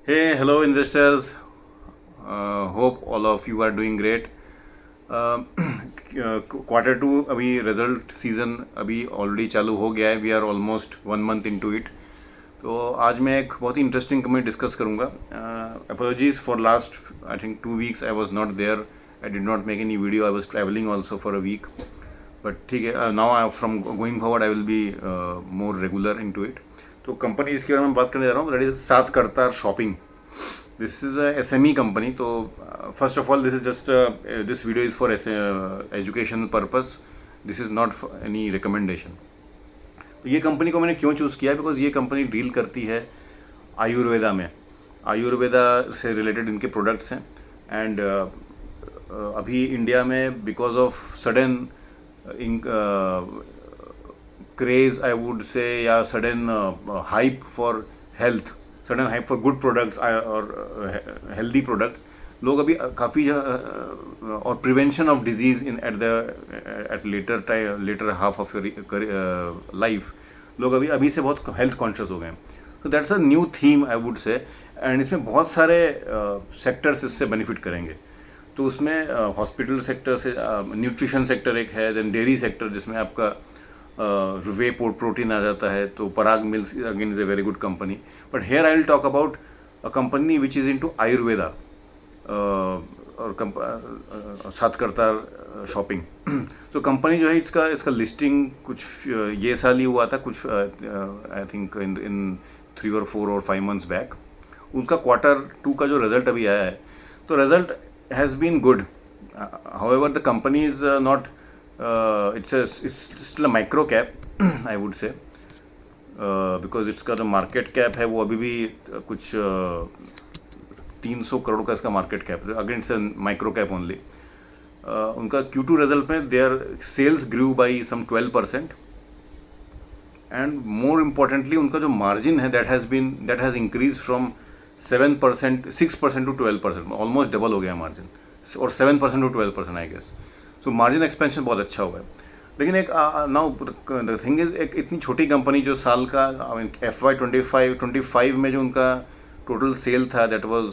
Hey, hello investors. Hope all of you are doing great. Quarter 2 अभी result season अभी already चालू हो गया है. We are almost 1 month into it. तो आज मैं एक बहुत ही इंटरेस्टिंग कंपनी डिस्कस करूंगा. Apologies for last I think 2 weeks I was not there. I did not make any video. I was travelling also for a week. But ठीक है, now I from going forward I will be more regular into it. तो company इसके बारे में बात करने जा रहा हूँ. That is Sat Kartar shopping. This is a SME company. तो first of all this is just this video is for educational purpose. This is not any recommendation. तो ये कंपनी को मैंने क्यों चूज़ किया, बिकॉज ये कंपनी डील करती है आयुर्वेदा में. आयुर्वेदा से रिलेटेड इनके प्रोडक्ट्स हैं. एंड अभी इंडिया में because of sudden craze I would say, या sudden hype for health, sudden hype for good products और हेल्दी प्रोडक्ट्स, लोग अभी काफ़ी और prevention of disease in at later half of your life, लोग अभी से बहुत हेल्थ कॉन्शियस हो गए हैं. तो that's a new theme I would से. एंड इसमें बहुत सारे सेक्टर्स इससे बेनिफिट करेंगे. तो उसमें हॉस्पिटल सेक्टर से न्यूट्रिशन सेक्टर एक है, देन डेयरी सेक्टर जिसमें आपका वे प्रोटीन आ जाता है. तो Parag mills again is a very good company. But here I will talk about a company which is into Ayurveda और सात करतार शॉपिंग. तो कंपनी जो है इसका लिस्टिंग कुछ ये साल ही हुआ था, कुछ I think in 3 or 4 or 5 months back. उसका Q2 का जो रिजल्ट अभी आया है, तो result has been good. However the company is not, it's still a micro cap I would say, because इसका जो मार्केट कैप है वो अभी भी कुछ 300 करोड़ का इसका मार्केट कैप है. Again it's micro cap only. उनका Q2 रिजल्ट में their sales grew by some 12%. And more importantly उनका जो मार्जिन है that has increase from 6% to 12%. Almost double हो गया मार्जिन, और 7% to 12% I guess. So margin expansion बहुत अच्छा हुआ है. लेकिन एक नाउ द थिंग इज, एक इतनी छोटी कंपनी जो साल का FY 25 में जो उनका टोटल सेल था दैट वाज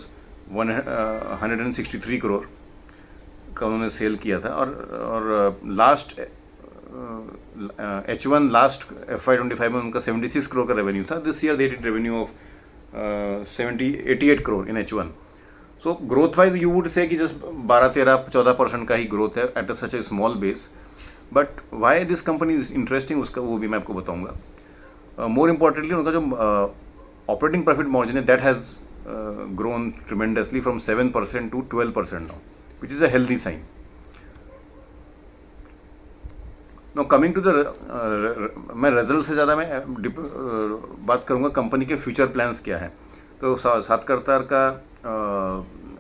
163 करोड़ का उन्होंने सेल किया था. और लास्ट H1 लास्ट FY 25 में उनका 76 करोड़ का रेवेन्यू था. This year they did revenue of 88 crore in H1. So growth wise you would say कि जस्ट 12-13-14% का ही ग्रोथ है at such A small base. But why this company is interesting, उसका वो भी मैं आपको बताऊंगा. मोर इम्पॉर्टेंटली उनका जो ऑपरेटिंग प्रॉफिट मार्जिन है that has grown tremendously from 7% to 12% now, which is a healthy sign. No coming to the, मैं रिजल्ट से ज़्यादा मैं बात करूँगा कंपनी के फ्यूचर प्लान्स क्या है. तो सात करतार का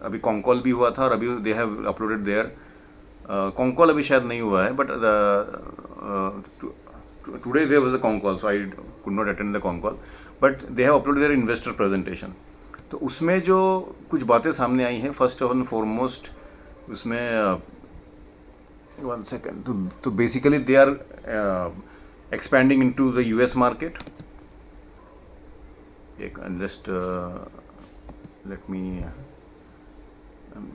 अभी कॉन्कॉल भी हुआ था, और अभी they have uploaded their. Concall अभी शायद नहीं हुआ है, but today there was a concall, so I could not attend the concall. But they have uploaded their investor presentation. तो उसमें जो कुछ बातें सामने आई हैं, फर्स्ट एंड फॉरमोस्ट उसमें वन सेकेंड, तो basically they are expanding into the US market. Just let me, I'm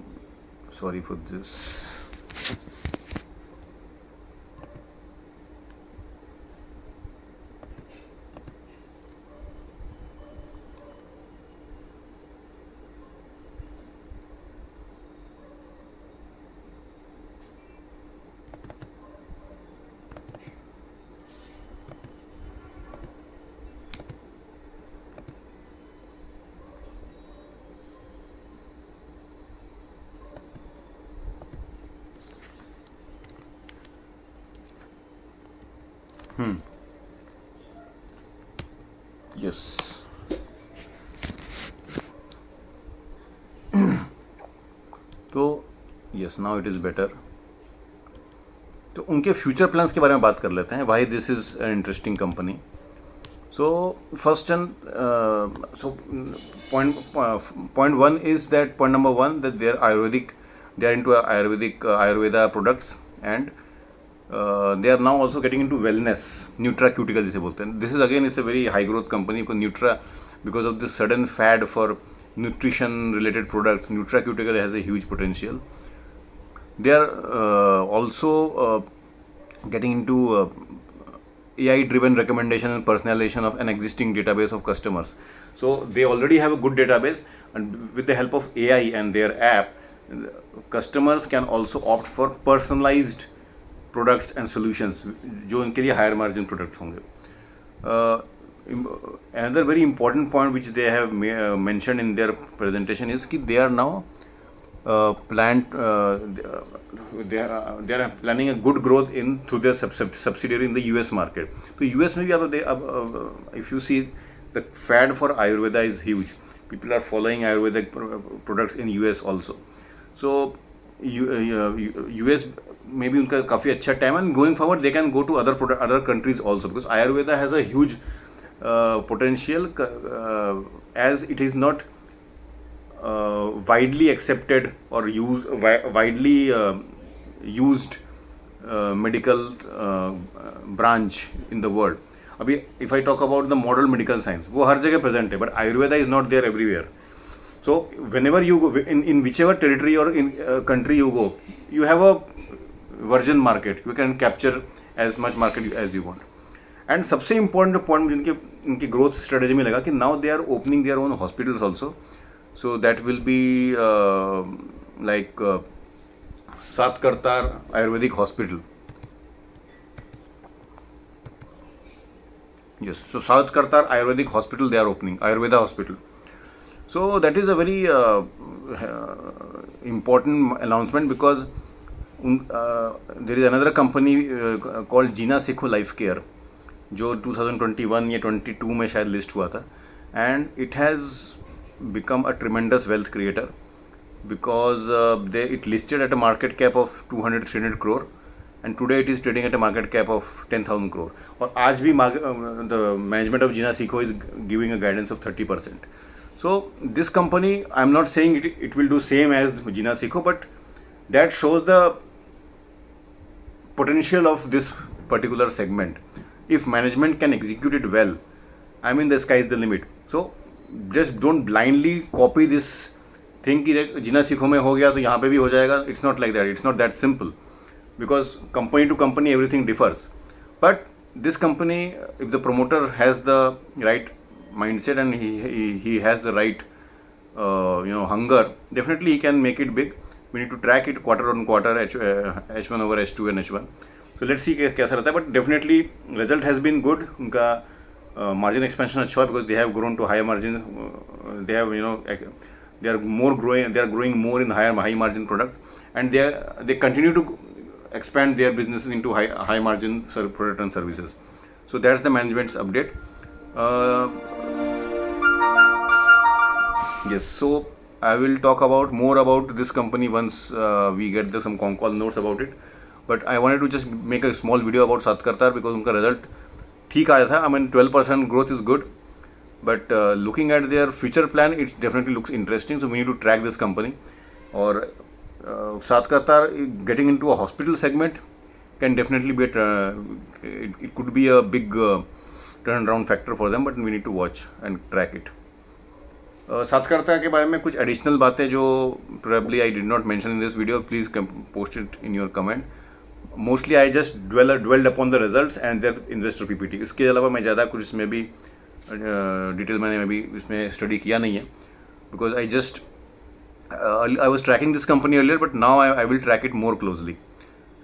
sorry for this. Yes. तो yes, now it is better. तो उनके फ्यूचर प्लान्स के बारे में बात कर लेते हैं. Why this is an interesting company. So first and so point one is that, point number one, that they are into Ayurveda products. And they are now also getting into wellness, nutraceutical जिसे बोलते हैं. This is again, it's a very high growth company. Nutra, because of this sudden fad for nutrition related products. Nutraceutical has a huge potential. They are also getting into AI driven recommendation and personalization of an existing database of customers. So they already have a good database, and with the help of AI and their app, customers can also opt for personalized products and solutions जो उनके लिए higher margin products होंगे. Another very important point which they have mentioned in their presentation is कि they are now they are planning a good growth in through their subsidiary in the US market. So US में भी अब if you see, the fad for Ayurveda is huge. People are following Ayurvedic products in US also. So US maybe उनका काफ़ी अच्छा time, and going forward they can go to other countries also, because Ayurveda has a huge potential as it is not widely accepted or widely used medical branch in the world. अभी if I talk about the modern medical science, वो हर जगह present है, but Ayurveda is not there everywhere. So whenever you go in whichever territory or in country you go, you have a virgin market. You can capture as much market as you want. And सबसे important point मुझे इनके growth strategy में लगा कि now they are opening their own hospitals also. So that will be like Satkartar Ayurvedic Hospital. Yes, so Satkartar Ayurvedic Hospital they are opening, Ayurveda Hospital. So that is a very important announcement, because there is another company called Jina Sikho Life Care, जो 2021 या 22 में शायद list हुआ था, and it has become a tremendous wealth creator, because it listed at a market cap of 200-300 crore, and today it is trading at a market cap of 10,000 crore. और आज भी the management of Jina Sikho is giving a guidance of 30%. So this company, I am not saying it will do same as Jina Sikho, but that shows the potential of this particular segment. If management can execute it well, I mean, the sky is the limit. So just don't blindly copy this thing कि Jina Sikho में हो गया तो यहाँ पे भी हो जाएगा. It's not like that. It's not that simple, because company to company everything differs. But this company, if the promoter has the right mindset and he has the right hunger, definitely he can make it big. We need to track it quarter on quarter, H1 over H2 and H1. So let's see कैसा रहता है. But definitely result has been good. उनका margin expansion अच्छा हुआ, because they have grown to higher margin. They have they are growing more in high margin products, and they continue to expand their businesses into high margin product and services. So that's the management's update. Yes, so I will talk more about this company once we get some con-call notes about it. But I wanted to just make a small video about Satkartar, because उनका result ठीक आया था. I mean, 12% growth is good, but looking at their future plan, it definitely looks interesting. So we need to track this company. Or Satkartar getting into a hospital segment can definitely be it could be a big turnaround factor for them, but we need to watch and track it. Satkartar के बारे में कुछ additional बातें जो probably I did not mention in this video, please post it in your comment. Mostly I just dwelled upon the results and their investor PPT. इसके अलावा मैं ज़्यादा कुछ इसमें भी डिटेल मैंने भी इसमें स्टडी किया नहीं है, because I was tracking this company earlier, but now I will track it more closely,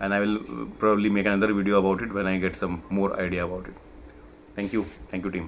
and I will probably make another video about it when I get some more idea about it. Thank you team.